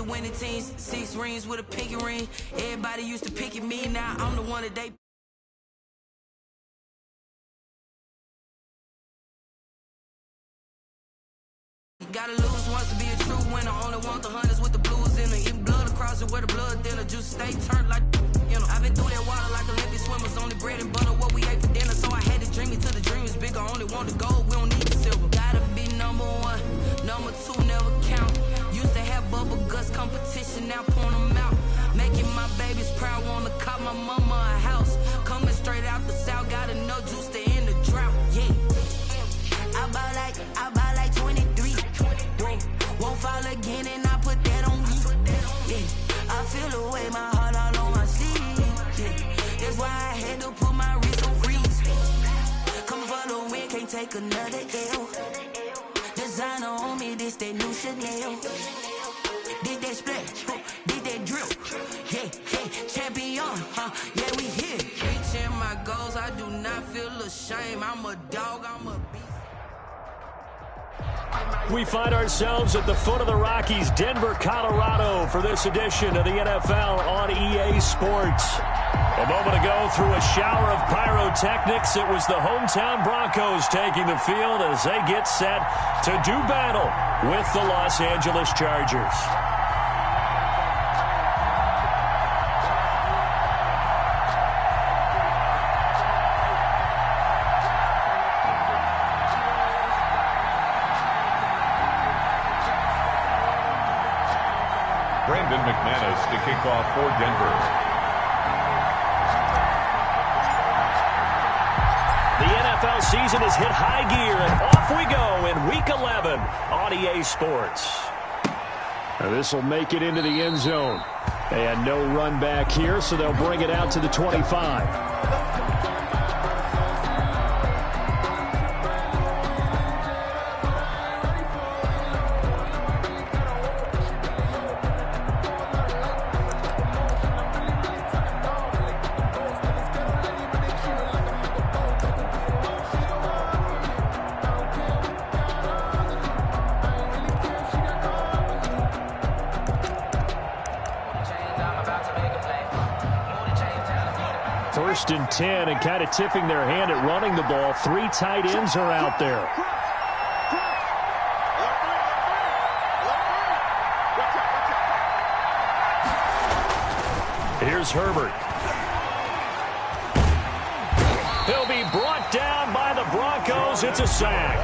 winning teams, 6 rings with a pinky ring. Everybody used to pick at me, now I'm the one that they. Gotta lose once to be a true winner. Only want the hunters with the blues in it. Eating blood across it where the blood dinner. Juice stay turned like, you know. I've been through that water like Olympic swimmers. Only bread and butter what we ate for dinner. So I had to dream it till the dream is bigger. Only want the gold, we don't need the silver. Gotta be number 1, number 2 never count. Used to have bubble guts competition, now point them out. Making my babies proud, wanna cop my mama a house. Coming straight out the south, got enough juice to end the drought. Yeah. I bought like 23. Won't fall again and I put that on me. Yeah, I feel the way, my heart all on my sleeve. Yeah, that's why I had to put my wrist on freeze. Coming for the win, can't take another L. Designer on me, this that new Chanel. Did that splash, did that drill. Yeah, champion, yeah, we here. Reaching my goals, I do not feel ashamed. I'm a dog, I'm a beast. We find ourselves at the foot of the Rockies, Denver, Colorado, for this edition of the NFL on EA Sports. A moment ago, through a shower of pyrotechnics, it was the hometown Broncos taking the field as they get set to do battle with the Los Angeles Chargers. McManus to kick off for Denver. The NFL season has hit high gear, and off we go in Week 11 on EA Sports. Now this will make it into the end zone. They had no run back here, so they'll bring it out to the 25. First and 10, and kind of tipping their hand at running the ball. 3 tight ends are out there. Here's Herbert. He'll be brought down by the Broncos. It's a sack.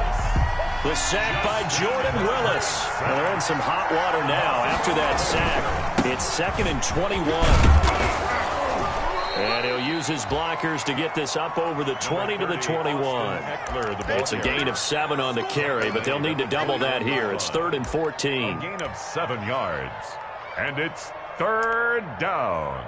The sack by Jordan Willis. And they're in some hot water now after that sack. It's 2nd and 21. And he'll use his blockers to get this up over the 20 to the 21. It's a gain of 7 on the carry, but they'll need to double that here. It's 3rd and 14. A gain of 7 yards. And it's 3rd down.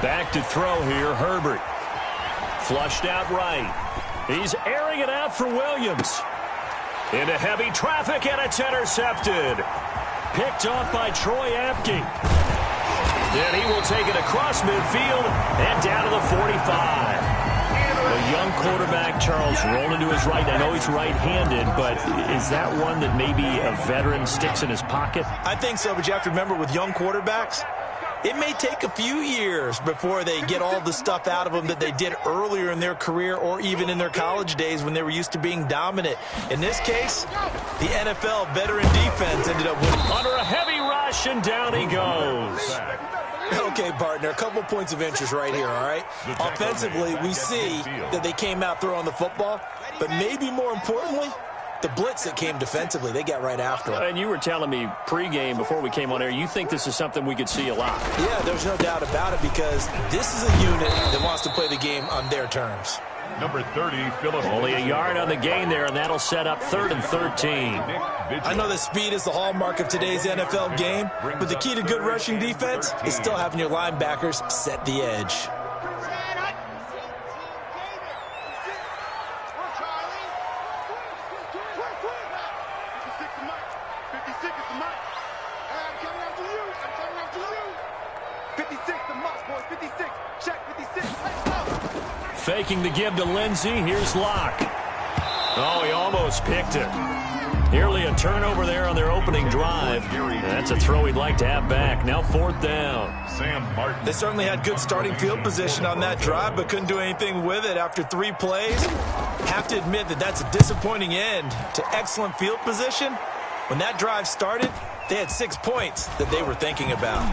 Back to throw here, Herbert. Flushed out right. He's airing it out for Williams. Into heavy traffic, and it's intercepted. Picked off by Troy Apke. Then he will take it across midfield and down to the 45. A young quarterback, Charles, rolling to his right. I know he's right-handed, but is that one that maybe a veteran sticks in his pocket? I think so, but you have to remember with young quarterbacks, it may take a few years before they get all the stuff out of them that they did earlier in their career or even in their college days when they were used to being dominant. In this case, the NFL veteran defense ended up winning. Under a heavy rush, and down he goes. Okay, partner, a couple points of interest right here, all right? Offensively, we see that they came out throwing the football, but maybe more importantly, the blitz that came defensively, they got right after it. And you were telling me pregame before we came on air, you think this is something we could see a lot. Yeah, there's no doubt about it because this is a unit that wants to play the game on their terms. Number 30, Philip. Only a yard on the gain there, and that'll set up 3rd and 13. I know that speed is the hallmark of today's NFL game, but the key to good rushing defense is still having your linebackers set the edge. 56, the mark, boys. 56. Check 56. Let's go. Faking the give to Lindsey. Here's Locke. Oh, he almost picked it. Nearly a turnover there on their opening drive. That's a throw he'd like to have back. Now 4th down. Sam Martin. They certainly had good starting field position on that drive, but couldn't do anything with it after 3 plays. Have to admit that that's a disappointing end to excellent field position. When that drive started, they had 6 points that they were thinking about.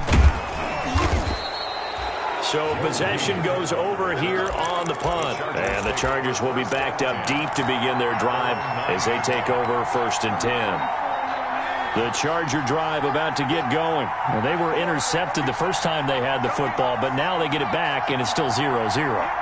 So possession goes over here on the punt. And the Chargers will be backed up deep to begin their drive as they take over 1st and 10. The Charger drive about to get going. Well, they were intercepted the first time they had the football, but now they get it back, and it's still 0-0.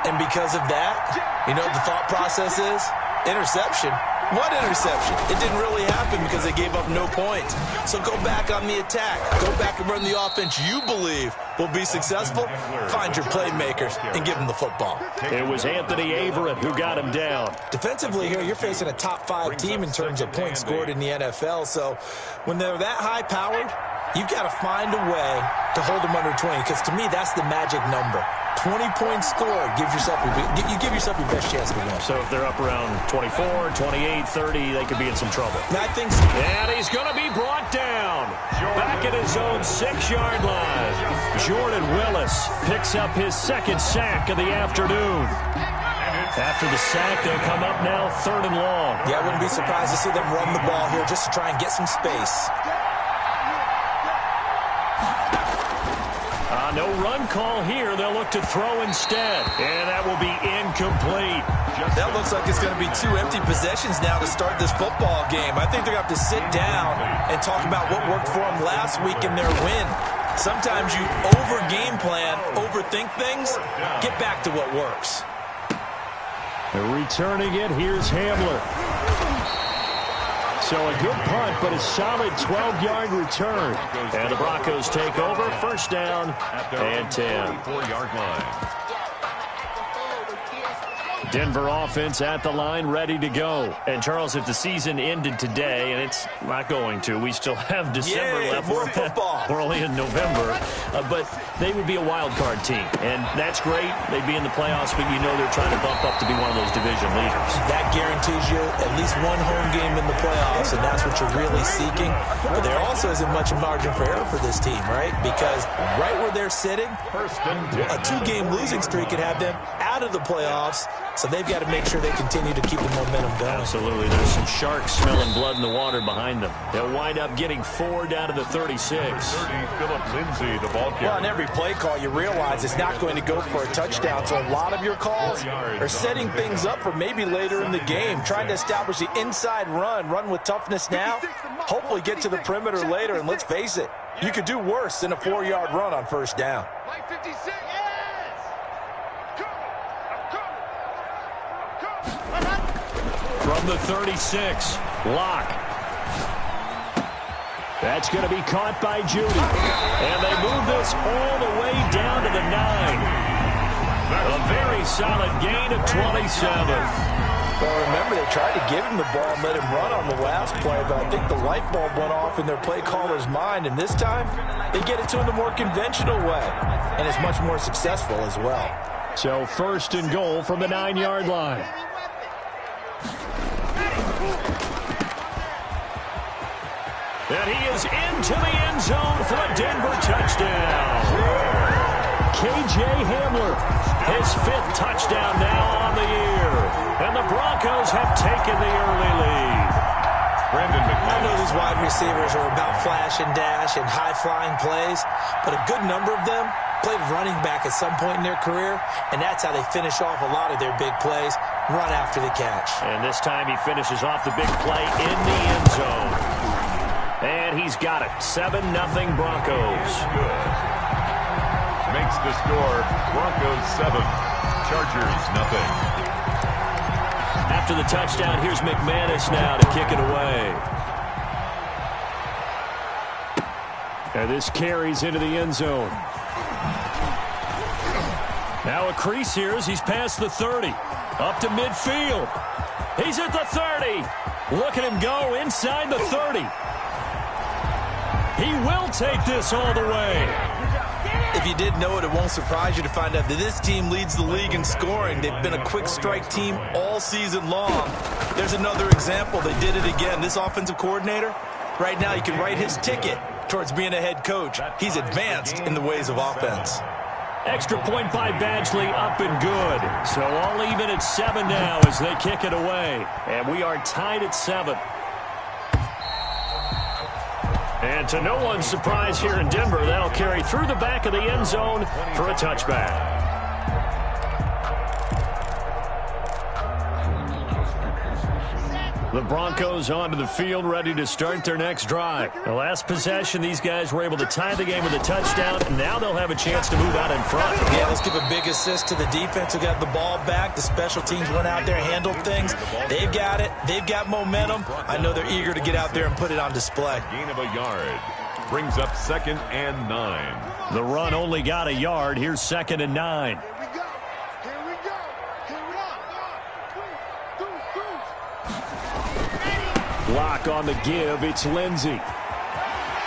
And because of that, you know what the thought process is? Interception. What interception? It didn't really happen because they gave up no points. So go back on the attack. Go back and run the offense you believe will be successful. Find your playmakers and give them the football. It was Anthony Averett who got him down. Defensively here, you're facing a top 5 team in terms of points scored in the NFL. So when they're that high-powered, you've got to find a way to hold them under 20, because to me, that's the magic number. 20 points scored, you give yourself your best chance to win. So if they're up around 24, 28, 30, they could be in some trouble. I think so. And he's going to be brought down. Back at his own 6-yard line. Jordan Willis picks up his 2nd sack of the afternoon. After the sack, they'll come up now 3rd and long. Yeah, I wouldn't be surprised to see them run the ball here just to try and get some space. No run call here. They'll look to throw instead. And that will be incomplete. That looks like it's going to be 2 empty possessions now to start this football game. I think they're going to have to sit down and talk about what worked for them last week in their win. Sometimes you over-game plan, overthink things. Get back to what works. Returning it, here's Hamler. So a good punt, but a solid 12-yard return. And the Broncos take over, 1st down and 10. 4-yard line. Denver offense at the line, ready to go. And, Charles, if the season ended today, and it's not going to, we still have December left. More football. We're only in November. But they would be a wild card team. And that's great. They'd be in the playoffs, but you know they're trying to bump up to be one of those division leaders. That guarantees you at least one home game in the playoffs, and that's what you're really seeking. But there also isn't much margin for error for this team, right? Because right where they're sitting, a 2-game losing streak could have them out of the playoffs. So they've got to make sure they continue to keep the momentum going. Absolutely. There's some sharks smelling blood in the water behind them. They'll wind up getting 4 down to the 36. Philip Lindsay, the ball carrier. Well, on every play call, you realize it's not going to go for a touchdown. So a lot of your calls are setting things up for maybe later in the game, trying to establish the inside run with toughness now, hopefully get to the perimeter later. And let's face it, you could do worse than a 4-yard run on 1st down. From the 36, Locke. That's going to be caught by Judy. And they move this all the way down to the 9. A very solid gain of 27. Well, remember, they tried to give him the ball and let him run on the last play, but I think the light bulb went off in their play caller's mind, and this time they get it to him the more conventional way, and it's much more successful as well. So 1st and goal from the 9-yard line. And he is into the end zone for a Denver touchdown. K.J. Hamler, his 5th touchdown now on the year. And the Broncos have taken the early lead. I know these wide receivers are about flash and dash and high-flying plays, but a good number of them played running back at some point in their career, and that's how they finish off a lot of their big plays, run after the catch. And this time he finishes off the big play in the end zone. And he's got it. 7-0 Broncos. Makes the score Broncos 7, Chargers 0. After the touchdown, here's McManus now to kick it away. And this carries into the end zone. Now a crease here as he's past the 30. Up to midfield. He's at the 30. Look at him go inside the 30. He will take this all the way. If you didn't know it, it won't surprise you to find out that this team leads the league in scoring. They've been a quick strike team all season long. There's another example. They did it again. This offensive coordinator, right now, you can write his ticket towards being a head coach. He's advanced in the ways of offense. Extra point by Badgley, up and good. So all even at 7 now as they kick it away. And we are tied at 7. And to no one's surprise here in Denver, that'll carry through the back of the end zone for a touchback. The Broncos onto the field, ready to start their next drive. The last possession, these guys were able to tie the game with a touchdown, and now they'll have a chance to move out in front. Yeah, let's give a big assist to the defense who got the ball back. The special teams went out there, handled things. They've got it. They've got momentum. I know they're eager to get out there and put it on display. Gain of a yard. Brings up 2nd and 9. The run only got a yard. Here's 2nd and 9. Lock on the give. It's Lindsey.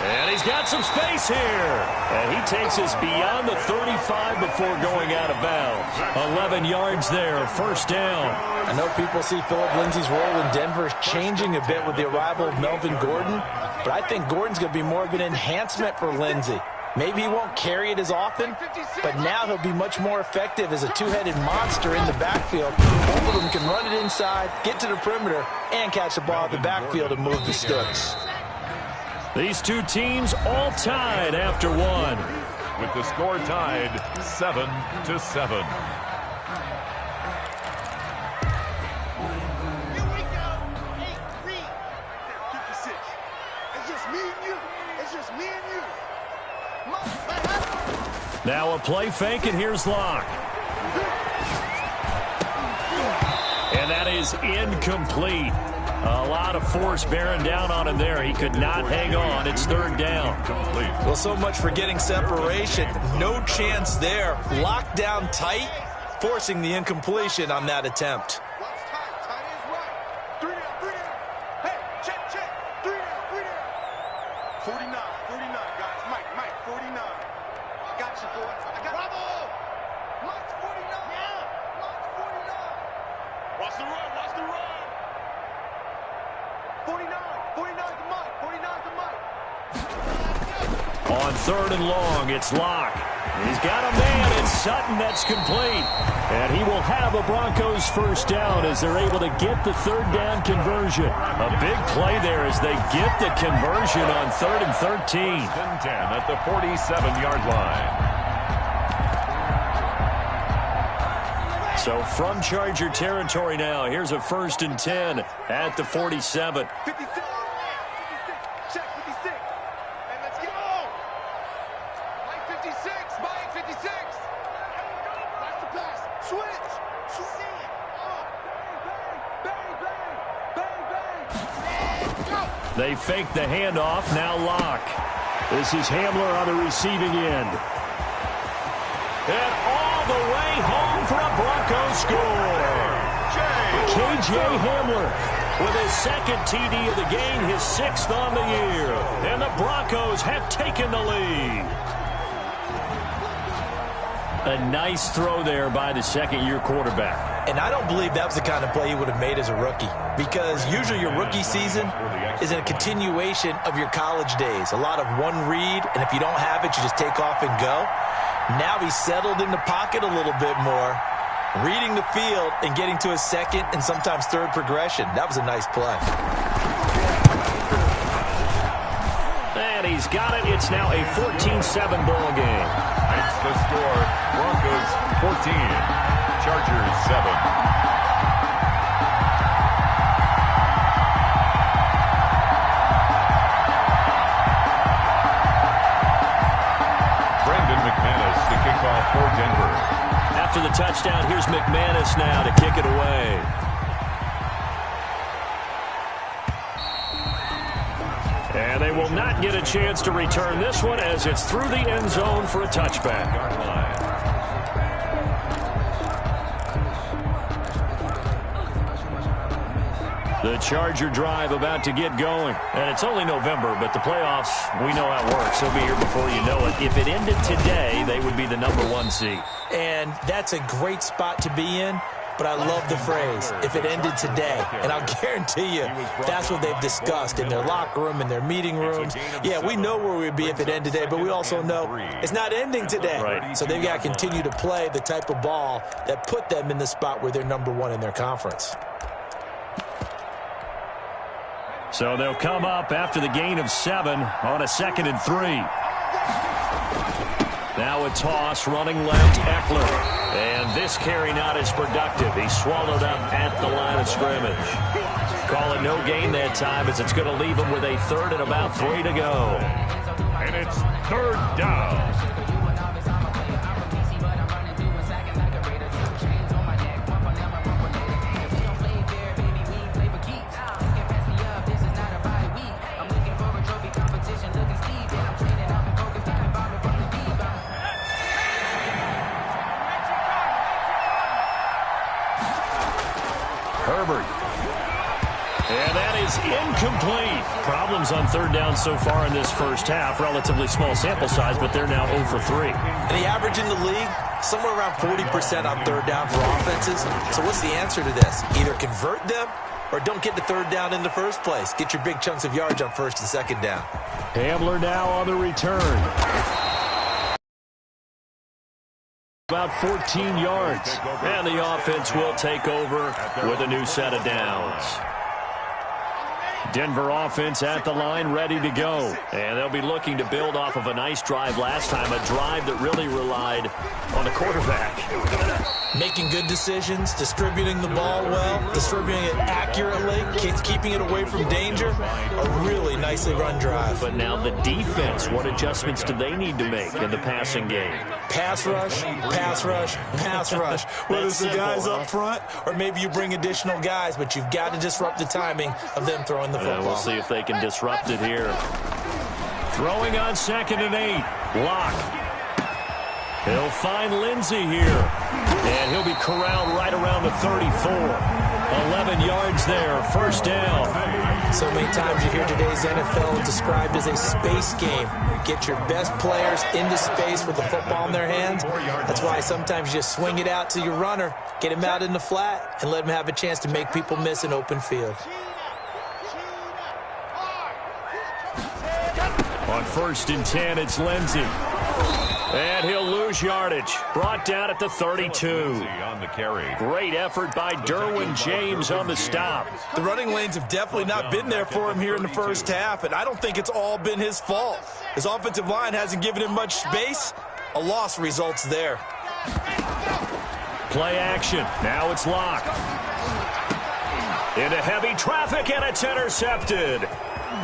And he's got some space here. And he takes us beyond the 35 before going out of bounds. 11 yards there, first down. I know people see Philip Lindsay's role in Denver changing a bit with the arrival of Melvin Gordon, but I think Gordon's going to be more of an enhancement for Lindsay. Maybe he won't carry it as often, but now he'll be much more effective as a two-headed monster in the backfield. Both of them can run it inside, get to the perimeter, and catch the ball at the backfield and move the sticks. These two teams all tied after 1. With the score tied 7-7. Here we go. Hey, Reed. 56. It's just me and you. It's just me and you. Now a play fake, and here's Locke. And that is incomplete. A lot of force bearing down on him there. He could not hang on. It's 3rd down. Well, so much for getting separation. No chance there. Locked down tight, forcing the incompletion on that attempt. Watch tight. Tight is right. 3 down, 3 down. Hey, check. 3 down, 3 down. 49, guys. Mike, 49. Got you, boy. I got Bravo! Mike's 49. Yeah. Mike's 49. Watch the run. 49 to Mike. 49 to Mike. On 3rd and long, it's Locke. He's got a man. It's Sutton. That's complete. And he will have a Broncos first down as they're able to get the 3rd down conversion. A big play there as they get the conversion on 3rd and 13. 10 at the 47-yard line. So from Charger territory now, here's a 1st and 10 at the 47. 56. Check 56. And let's go. Mike 56. Mike 56. Watch the pass. Switch. Bang. They fake the handoff. Now Locke. This is Hamler on the receiving end. And all the way home for a Broncos score. K.J. Hamler with his 2nd TD of the game, his 6th on the year. And the Broncos have taken the lead. A nice throw there by the 2nd-year quarterback. And I don't believe that was the kind of play he would have made as a rookie, because usually your rookie season is a continuation of your college days. A lot of one read, and if you don't have it, you just take off and go. Now he's settled in the pocket a little bit more, reading the field and getting to his 2nd and sometimes 3rd progression. That was a nice play. And he's got it. It's now a 14-7 ball game. That's the score. Broncos 14, Chargers 7. For Denver. After the touchdown, here's McManus now to kick it away. And they will not get a chance to return this one as it's through the end zone for a touchback. The Charger drive about to get going. And it's only November, but the playoffs, we know how it works. They'll be here before you know it. If it ended today, they would be the #1 seed. And that's a great spot to be in. But I love the phrase, if it ended today. And I'll guarantee you, that's what they've discussed in their locker room, in their meeting rooms. Yeah, we know where we'd be if it ended today, but we also know it's not ending today. Right. So they've got to continue to play the type of ball that put them in the spot where they're #1 in their conference. So they'll come up after the gain of 7 on a 2nd and 3. Now a toss running left, Eckler. And this carry not as productive. He swallowed up at the line of scrimmage. Call it no gain that time as it's going to leave him with a 3rd and about 3 to go. And it's 3rd down. Herbert. And that is incomplete. Problems on 3rd down so far in this first half. Relatively small sample size, but they're now 0 for 3. And the average in the league, somewhere around 40% on 3rd down for offenses. So what's the answer to this? Either convert them or don't get the 3rd down in the first place. Get your big chunks of yards on 1st and 2nd down. Hamler now on the return. About 14 yards. And the offense will take over with a new set of downs. Denver offense at the line, ready to go. And they'll be looking to build off of a nice drive last time, a drive that really relied on the quarterback. Making good decisions, distributing the ball well, distributing it accurately, keeping it away from danger. A really nicely run drive. But now the defense, what adjustments do they need to make in the passing game? Pass rush, pass rush, pass rush. Whether it's the guys up front or maybe you bring additional guys, but you've got to disrupt the timing of them throwing the football. We'll see if they can disrupt it here. Throwing on 2nd and 8. Lock. He'll find Lindsey here. And he'll be corralled right around the 34. 11 yards there, 1st down. So many times you hear today's NFL described as a space game. Get your best players into space with the football in their hands. That's why sometimes you just swing it out to your runner, get him out in the flat, and let him have a chance to make people miss an open field. On 1st and 10, it's Lindsey. And he'll lose yardage. Brought down at the 32. On the carry. Great effort by Derwin James on the stop. The running lanes have definitely not been there for him here in the first half, and I don't think it's all been his fault. His offensive line hasn't given him much space. A loss results there. Play action. Now it's Lock. Into heavy traffic, and it's intercepted.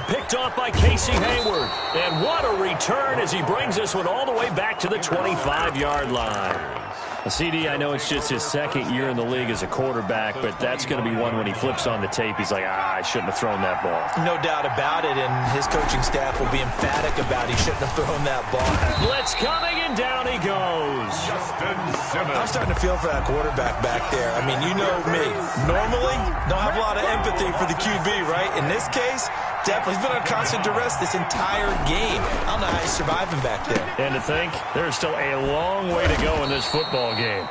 Picked off by Casey Hayward. And what a return as he brings this one all the way back to the 25-yard line. CD, I know it's just his 2nd year in the league as a quarterback, but that's going to be one when he flips on the tape. He's like, I shouldn't have thrown that ball. No doubt about it, and his coaching staff will be emphatic about he shouldn't have thrown that ball. Blitz coming, and down he goes. I'm starting to feel for that quarterback back there. I mean, you know me. Normally, don't have a lot of empathy for the QB, right? In this case, definitely. He's been on constant duress this entire game. I don't know how he's surviving back there. And to think, there's still a long way to go in this football game.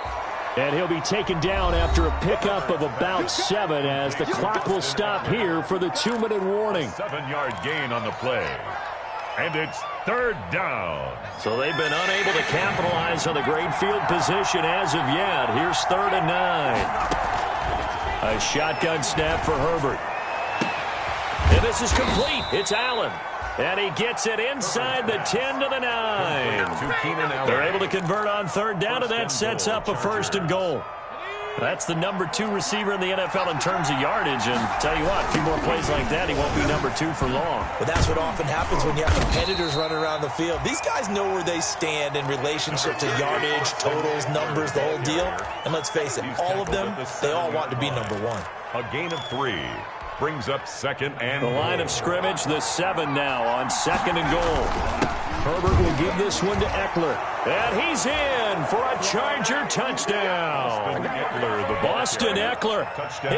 And he'll be taken down after a pickup of about 7 as the clock will stop here for the 2-minute warning. 7-yard gain on the play. And it's 3rd down. So they've been unable to capitalize on the great field position as of yet. Here's 3rd and 9. A shotgun snap for Herbert. And this is complete. It's Allen. And he gets it inside the 10 to the 9. They're able to convert on 3rd down, and that sets up a 1st and goal. That's the #2 receiver in the NFL in terms of yardage. And tell you what, a few more plays like that, he won't be #2 for long. But that's what often happens when you have competitors running around the field. These guys know where they stand in relationship to yardage, totals, numbers, the whole deal. And let's face it, all of them, they all want to be #1. A gain of 3. Brings up 2nd and the line of scrimmage, the 7 now on 2nd and goal. Herbert will give this one to Eckler. And he's in. again for a Charger touchdown. Austin Eckler,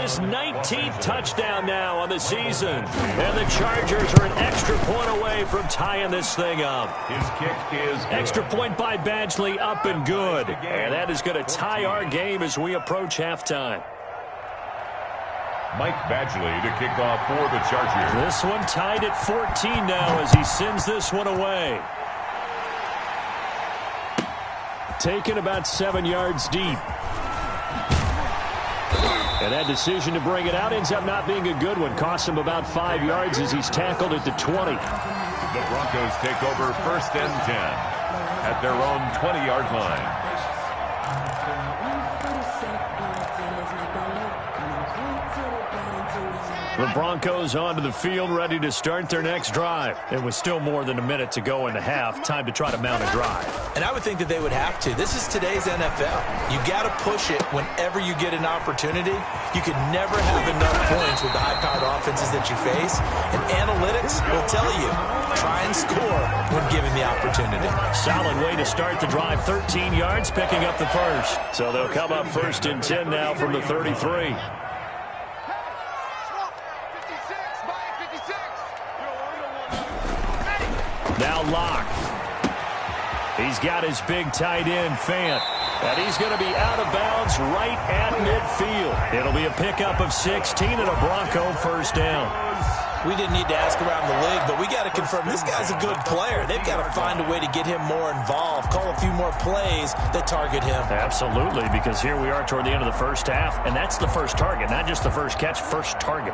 his 19th touchdown now on the season. And the Chargers are an extra point away from tying this thing up. His kick is good. Extra point by Badgley, up and good. And that is going to tie our game as we approach halftime. Mike Badgley to kick off for the Chargers. This one tied at 14 now as he sends this one away. Taken about 7 yards deep. And that decision to bring it out ends up not being a good one. Costs him about 5 yards as he's tackled at the 20. The Broncos take over 1st and 10 at their own 20-yard line. The Broncos onto the field, ready to start their next drive. It was still more than a minute to go in the half. Time to try to mount a drive. And I would think that they would have to. This is today's NFL. You got to push it whenever you get an opportunity. You can never have enough points with the high-powered offenses that you face. And analytics will tell you, try and score when given the opportunity. Solid way to start the drive. 13 yards, picking up the first. So they'll come up 1st and 10 now from the 33. Now Locke. He's got his big tight end, Fant. And he's going to be out of bounds right at midfield. It'll be a pickup of 16 and a Bronco 1st down. We didn't need to ask around the league, but we got to confirm this guy's a good player. They've got to find a way to get him more involved, call a few more plays that target him. Absolutely, because here we are toward the end of the first half, and that's the first target, not just the first catch, first target.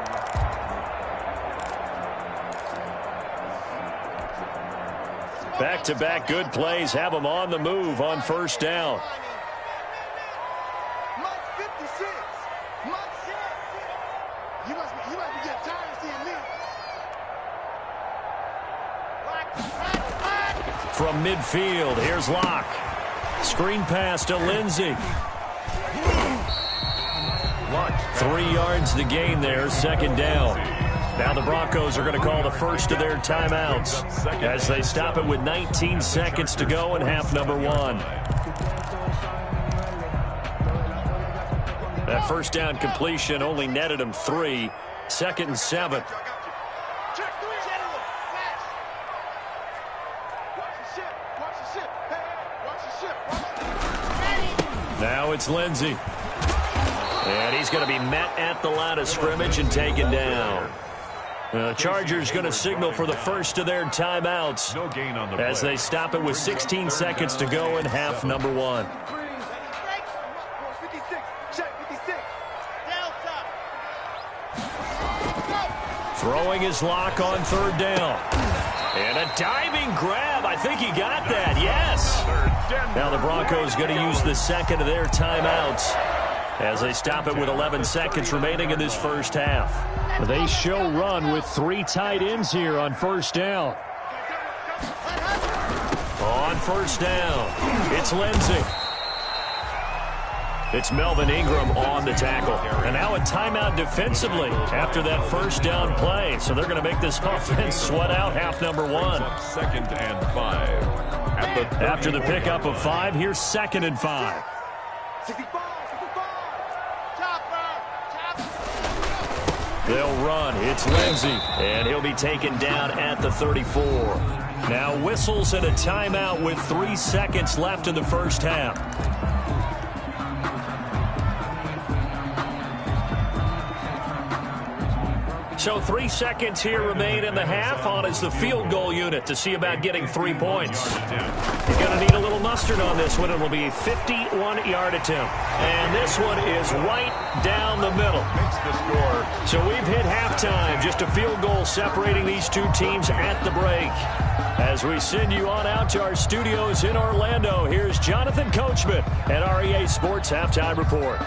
Back-to-back good plays have them on the move on 1st down. From midfield, here's Locke. Screen pass to Lindsey. 3 yards the gain there, 2nd down. Now the Broncos are going to call the first of their timeouts as they stop it with 19 seconds to go in half number 1. That 1st down completion only netted them 3. 2nd and 7. Now it's Lindsey. And he's going to be met at the line of scrimmage and taken down. The Chargers going to signal for the first of their timeouts as they stop it with 16 seconds to go in half number 1. Throwing his Lock on 3rd down. And a diving grab. I think he got that. Yes. Now the Broncos going to use the 2nd of their timeouts as they stop it with 11 seconds remaining in this first half. They show run with 3 tight ends here on 1st down. On 1st down, it's Lindsey. It's Melvin Ingram on the tackle. And now a timeout defensively after that 1st down play. So they're going to make this offense sweat out half number 1. 2nd and 5. After the pickup of 5, here's 2nd and 5. They'll run. It's Lindsey. And he'll be taken down at the 34. Now whistles and a timeout with 3 seconds left in the first half. So 3 seconds here remain in the half. On is the field goal unit to see about getting 3 points. You're going to need a little mustard on this one. It will be a 51-yard attempt. And this one is right down the middle. So we've hit halftime. Just a field goal separating these two teams at the break. As we send you on out to our studios in Orlando, here's Jonathan Coachman at REA Sports Halftime Report.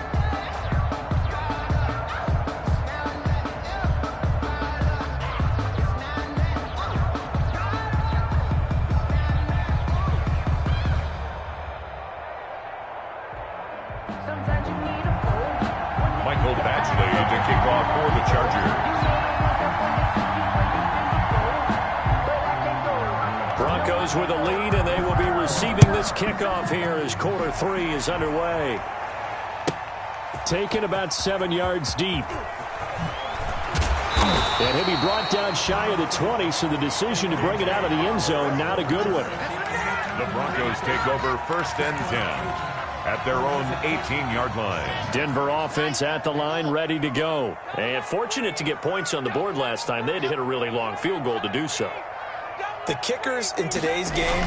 Broncos with a lead, and they will be receiving this kickoff here as quarter 3 is underway. Taken about 7 yards deep. And he'll be brought down shy of the 20, so the decision to bring it out of the end zone, not a good one. The Broncos take over 1st and 10 at their own 18-yard line. Denver offense at the line, ready to go. And fortunate to get points on the board last time. They had to hit a really long field goal to do so. The kickers in today's game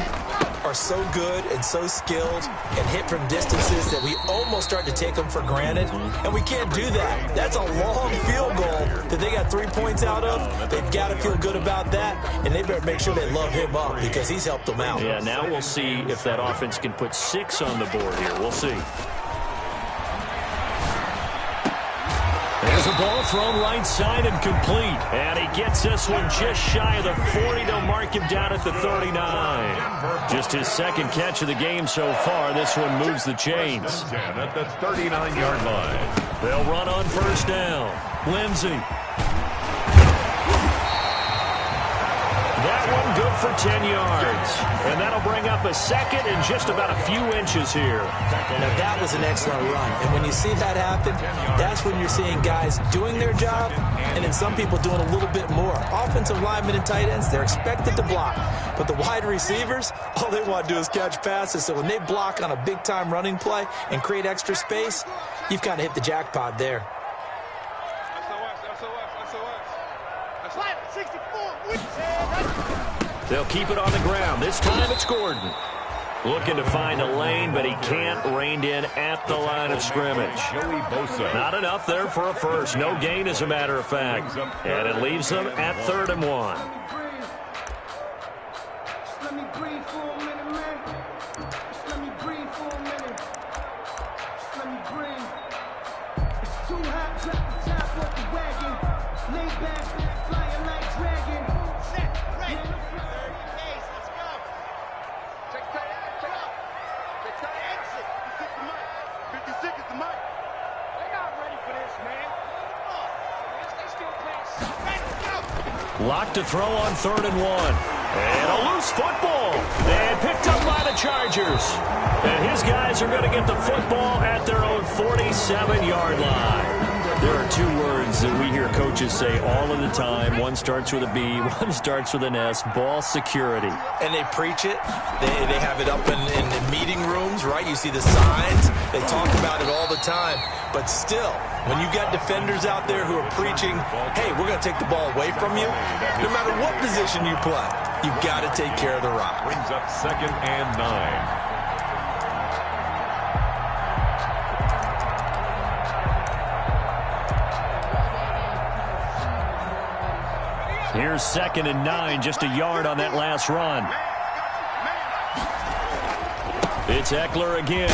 are so good and so skilled and hit from distances that we almost start to take them for granted, and we can't do that. That's a long field goal that they got 3 points out of. They've got to feel good about that, and they better make sure they love him up because he's helped them out. Yeah, now we'll see if that offense can put 6 on the board here. We'll see. There's a ball thrown right side and complete. And he gets this one just shy of the 40. They'll mark him down at the 39. Just his second catch of the game so far. This one moves the chains. At the 39-yard line. They'll run on 1st down. Lindsey. That one good for 10 yards. And that'll bring up a second and just about a few inches here. Now, that was an excellent run. And when you see that happen, that's when you're seeing guys doing their job and then some people doing a little bit more. Offensive linemen and tight ends, they're expected to block. But the wide receivers, all they want to do is catch passes. So when they block on a big-time running play and create extra space, you've kind of hit the jackpot there. They'll keep it on the ground. This time it's Gordon. Looking to find a lane, but he can't. Reined in at the line of scrimmage. Not enough there for a first. No gain, as a matter of fact. And it leaves them at 3rd and 1. Locked to throw on 3rd and 1. And a loose football. And picked up by the Chargers. And his guys are going to get the football at their own 47-yard line. There are 2 words that we hear coaches say all of the time. One starts with a B, one starts with an S. Ball security. And they preach it. They have it up in meeting rooms, right? You see the signs. They talk about it all the time. But still, when you've got defenders out there who are preaching, hey, we're going to take the ball away from you, no matter what position you play, you've got to take care of the rock. Brings up 2nd and 9. Here's 2nd and 9, just a yard on that last run. It's Eckler again.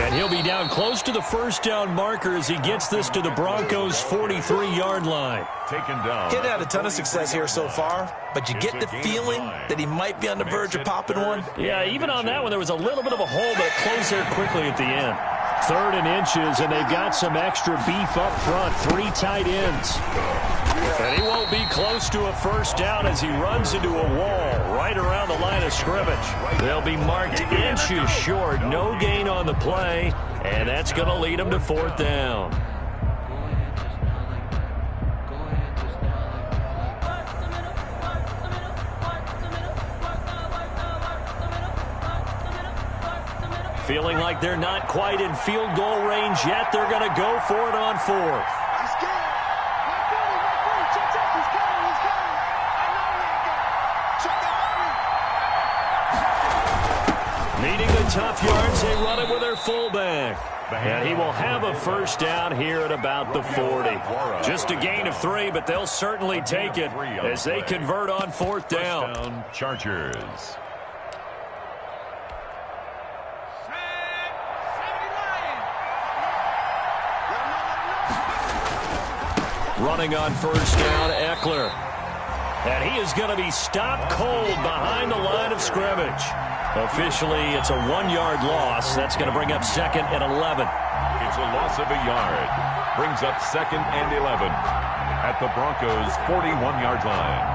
And he'll be down close to the 1st down marker as he gets this to the Broncos' 43-yard line. Taken down. He's had a ton of success here so far, but you get the feeling that he might be on the verge of popping one. Yeah, even on that one, there was a little bit of a hole, but it closed there quickly at the end. 3rd and inches, and they've got some extra beef up front. 3 tight ends. And he won't be close to a 1st down as he runs into a wall right around the line of scrimmage. They'll be marked inches short. No gain on the play, and that's going to lead them to 4th down. Feeling like they're not quite in field goal range yet. They're going to go for it on 4th. Needing the tough yards, they run it with their fullback. And he will have a 1st down here at about the 40. Just a gain of 3, but they'll certainly take it as they convert on 4th down. Chargers. Running on 1st down, Eckler. And he is going to be stopped cold behind the line of scrimmage. Officially, it's a 1-yard loss. That's going to bring up 2nd and 11. It's a loss of a yard. Brings up 2nd and 11 at the Broncos' 41-yard line.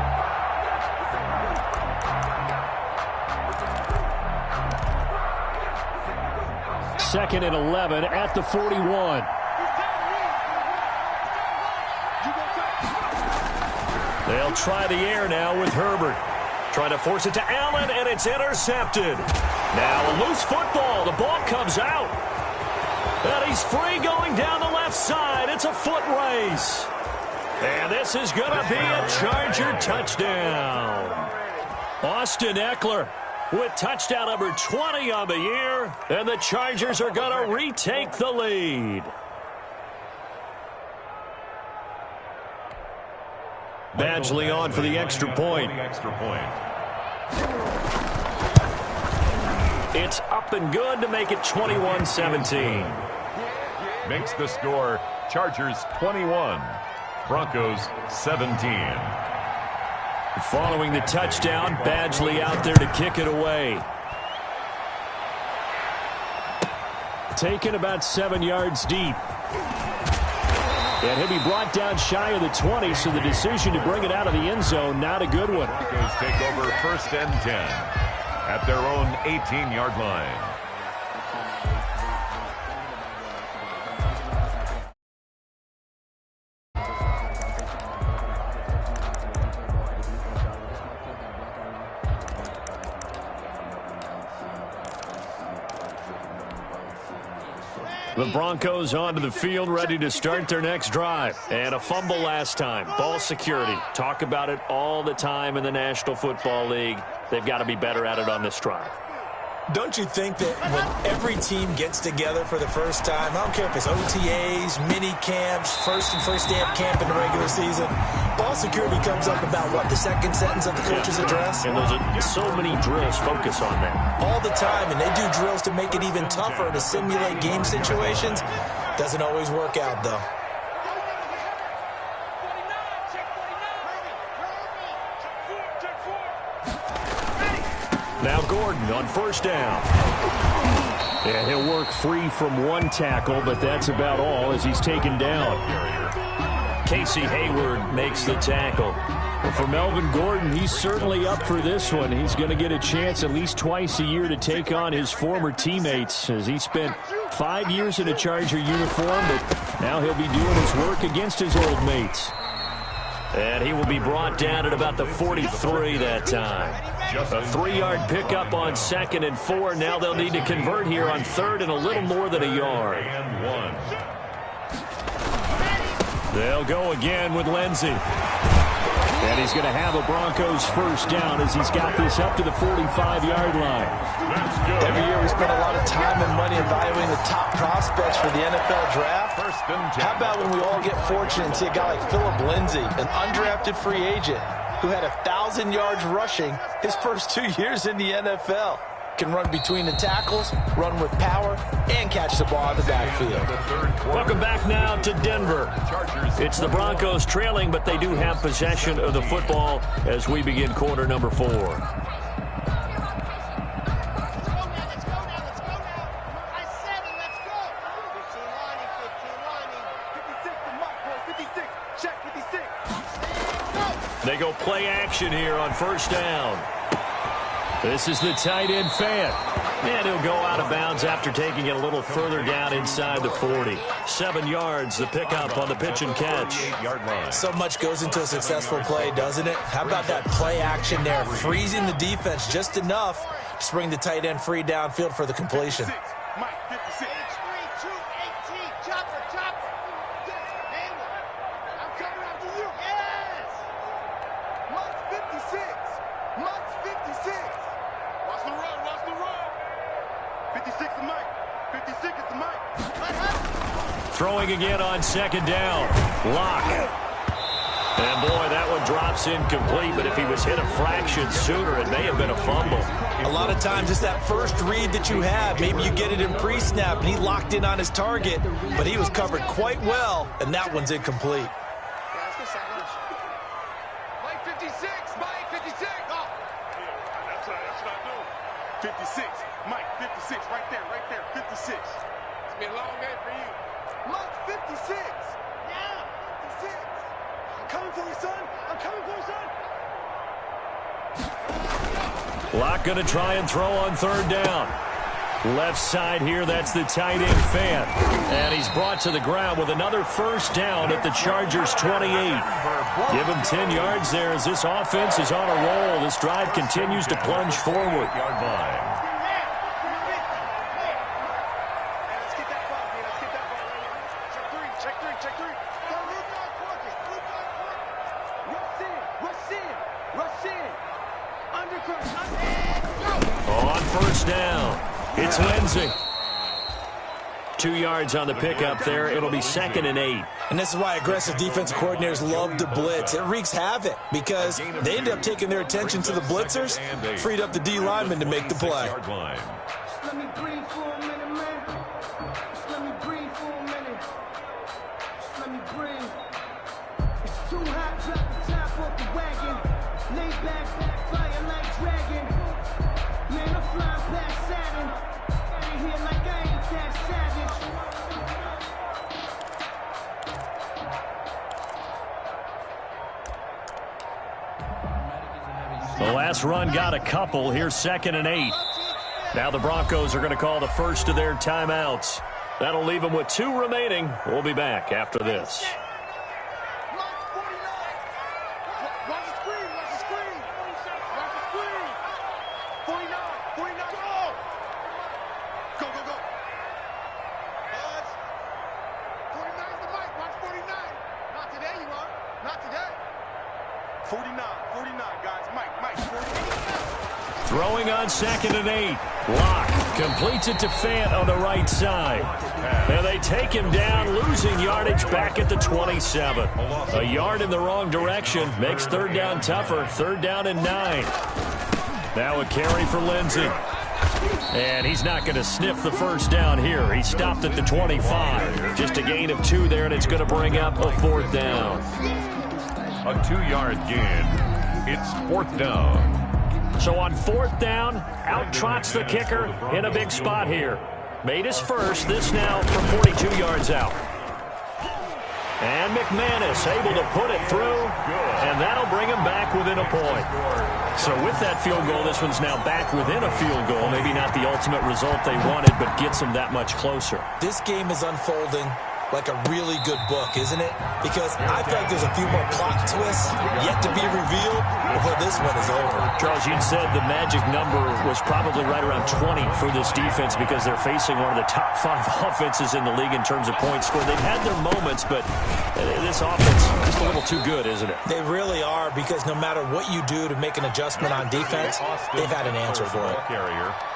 2nd and 11 at the 41. They'll try the air now with Herbert. Trying to force it to Allen, and it's intercepted. Now a loose football. The ball comes out. And he's free going down the left side. It's a foot race. And this is going to be a Charger touchdown. Austin Eckler with touchdown number 20 on the year. And the Chargers are going to retake the lead. Badgley on for the extra point. It's up and good to make it 21-17. Makes the score Chargers 21, Broncos 17. Following the touchdown, Badgley out there to kick it away. Taken about 7 yards deep. And he'll be brought down shy of the 20, so the decision to bring it out of the end zone, not a good one. Broncos take over 1st and 10 at their own 18-yard line. The Broncos onto the field, ready to start their next drive. And a fumble last time. Ball security. Talk about it all the time in the National Football League. They've got to be better at it on this drive. Don't you think that when every team gets together for the first time, I don't care if it's OTAs, mini camps, first day of camp in the regular season, ball security comes up about, what, the second sentence of the coach's address? And those are so many drills focus on that. All the time, and they do drills to make it even tougher to simulate game situations. Doesn't always work out, though. Now Gordon on first down. And he'll work free from one tackle, but that's about all as he's taken down. Casey Hayward makes the tackle. Well, for Melvin Gordon, he's certainly up for this one. He's going to get a chance at least twice a year to take on his former teammates, as he spent 5 years in a Charger uniform, but now he'll be doing his work against his old mates. And he will be brought down at about the 43 that time. A 3-yard pickup on 2nd and 4. Now they'll need to convert here on 3rd and a little more than a yard. And 1. They'll go again with Lindsey. And he's going to have a Broncos first down as he's got this up to the 45-yard line. Every year we spend a lot of time and money evaluating the top prospects for the NFL draft. How about when we all get fortunate and see a guy like Phillip Lindsay, an undrafted free agent who had 1,000 yards rushing his first 2 years in the NFL. Can run between the tackles, run with power, and catch the ball in the backfield. Welcome back now to Denver. It's the Broncos trailing, but they do have possession of the football as we begin quarter number 4. They go play action here on first down. This is the tight end Fant. And he'll go out of bounds after taking it a little further down inside the 40. 7 yards, the pickup on the pitch and catch. So much goes into a successful play, doesn't it? How about that play action there, freezing the defense just enough to bring the tight end free downfield for the completion. Throwing again on 2nd down. Lock. And boy, that one drops incomplete, but if he was hit a fraction sooner, it may have been a fumble. A lot of times it's that first read that you have. Maybe you get it in pre-snap, and he locked in on his target, but he was covered quite well, and that one's incomplete. Mike 56, Mike 56. Oh. That's what I do. 56, Mike 56, right there, 56. It's been a long day for you. Mike 56. Yeah, 56. I'm coming for you, son. I'm coming for you, son. Lock going to try and throw on 3rd down. Left side here, that's the tight end Fant. And he's brought to the ground with another first down at the Chargers 28. Give him 10 yards there as this offense is on a roll. This drive continues to plunge forward. Yard line. On first down, it's Lindsey. 2 yards on the pickup there. It'll be 2nd and 8. And this is why aggressive defensive coordinators love to blitz. It wreaks havoc because they end up taking their attention to the blitzers, freed up the D lineman to make the play. Let me breathe for a minute, man. Just let me breathe for a minute. Just let me breathe. It's too hot, drop the top off the wagon. Lay back, fire like dragon. Man, I'm flying past Saturn. Out of here like I ain't that savage. The last run got a couple. Here's 2nd and 8. Now the Broncos are going to call the first of their timeouts. That'll leave them with 2 remaining. We'll be back after this. Throwing on 2nd and 8. Lock completes it to Fant on the right side. And they take him down, losing yardage back at the 27. A yard in the wrong direction makes 3rd down tougher. 3rd down and 9. Now a carry for Lindsey. And he's not going to sniff the first down here. He stopped at the 25. Just a gain of 2 there, and it's going to bring up a 4th down. A 2-yard gain. It's 4th down. So on 4th down, out trots the kicker in a big spot here. Made his first, this now from 42 yards out. And McManus able to put it through, and that'll bring him back within a point. So with that field goal, this one's now back within a field goal. Maybe not the ultimate result they wanted, but gets them that much closer. This game is unfolding like a really good book, isn't it? Because I feel like there's a few more plot twists yet to be revealed before this one is over. Charles, you'd said the magic number was probably right around 20 for this defense because they're facing one of the top 5 offenses in the league in terms of points scored. They've had their moments, but this offense is just a little too good, isn't it? They really are, because no matter what you do to make an adjustment on defense, they've had an answer for it.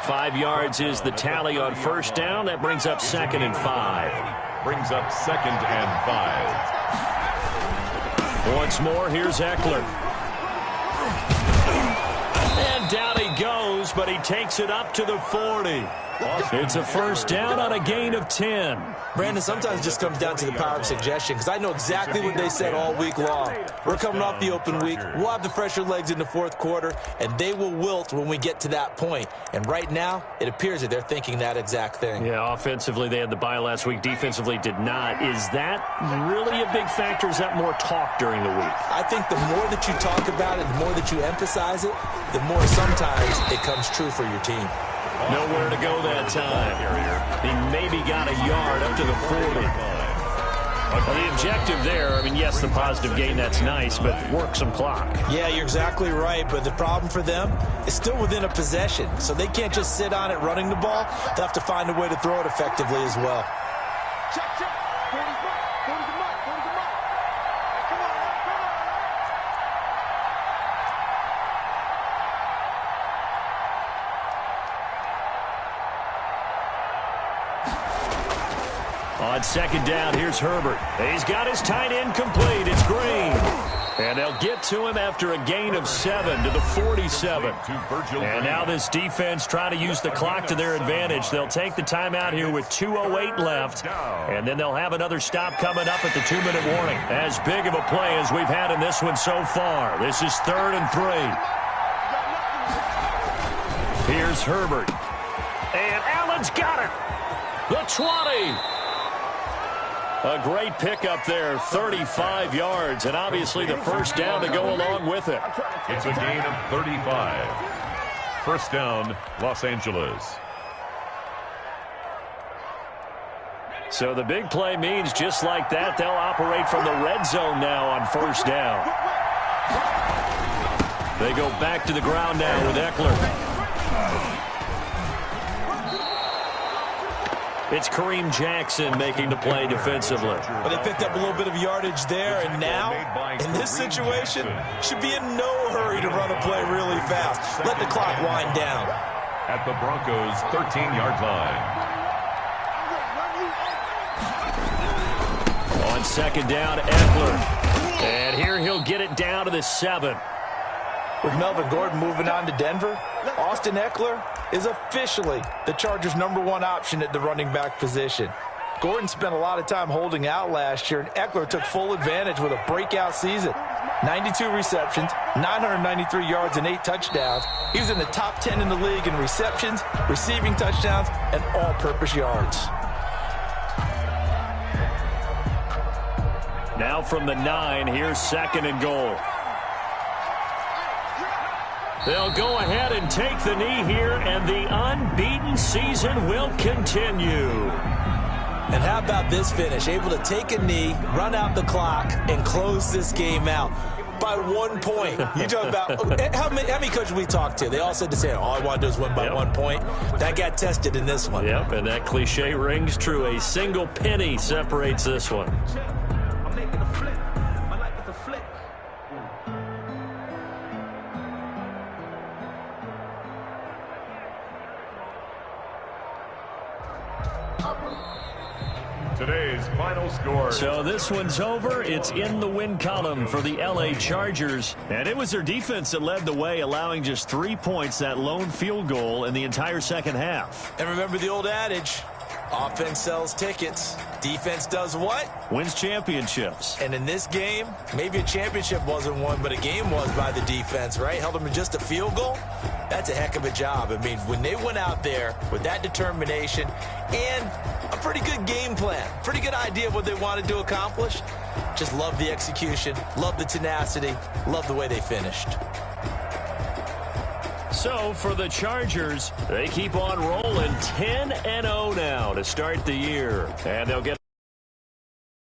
5 yards is the tally on first down. That brings up 2nd and 5. Brings up 2nd and 5. Once more, here's Eckler. And down he goes, but he takes it up to the 40. It's a first down on a gain of 10. Brandon, sometimes it just comes down to the power of suggestion, because I know exactly what they said all week long. We're coming off the open week. We'll have the fresher legs in the 4th quarter, and they will wilt when we get to that point. And right now, it appears that they're thinking that exact thing. Yeah, offensively, they had the bye last week. Defensively, did not. Is that really a big factor? Is that more talk during the week? I think the more that you talk about it, the more that you emphasize it, the more sometimes it comes true for your team. Nowhere to go that time. He maybe got a yard up to the 40. Well, the objective there, I mean, yes, the positive gain, that's nice, but work some clock. Yeah, you're exactly right, but the problem for them is still within a possession, so they can't just sit on it running the ball. They'll have to find a way to throw it effectively as well. Check, check. On 2nd down, here's Herbert. He's got his tight end complete. It's Green. And they'll get to him after a gain of 7 to the 47. And now this defense trying to use the clock to their advantage. They'll take the timeout here with 2:08 left. And then they'll have another stop coming up at the 2-minute warning. As big of a play as we've had in this one so far. This is 3rd and 3. Here's Herbert. And Allen's got it. The 20. A great pickup there, 35 yards, and obviously the first down to go along with it. It's a gain of 35. First down, Los Angeles. So the big play means just like that, they'll operate from the red zone now on first down. They go back to the ground now with Eckler. It's Kareem Jackson making the play defensively. Well, they picked up a little bit of yardage there, and now, in this situation, should be in no hurry to run a play really fast. Let the clock wind down. At the Broncos' 13-yard line. On second down, Eckler. And here he'll get it down to the 7. With Melvin Gordon moving on to Denver, Austin Eckler is officially the Chargers' #1 option at the running back position. Gordon spent a lot of time holding out last year, and Eckler took full advantage with a breakout season. 92 receptions, 993 yards, and 8 touchdowns. He was in the top 10 in the league in receptions, receiving touchdowns, and all-purpose yards. Now from the 9, here's second and goal. They'll go ahead and take the knee here, and the unbeaten season will continue. And how about this finish? Able to take a knee, run out the clock, and close this game out by 1 point. You talk about how many coaches we talked to? They all said the same. All I want to do is win by 1 point. That got tested in this one. Yep, and that cliche rings true. A single penny separates this one. I'm making a flip. I like it to flip. Today's final score. So this one's over. It's in the win column for the LA Chargers. And it was their defense that led the way, allowing just 3 points, that lone field goal in the entire second half. And remember the old adage, offense sells tickets. Defense does what? Wins championships. And in this game, maybe a championship wasn't won, but a game was by the defense, right? Held them to just a field goal. That's a heck of a job. I mean, when they went out there with that determination and a pretty good game plan, pretty good idea of what they wanted to accomplish, just love the execution, love the tenacity, love the way they finished. So for the Chargers, they keep on rolling 10-0 now to start the year. And they'll get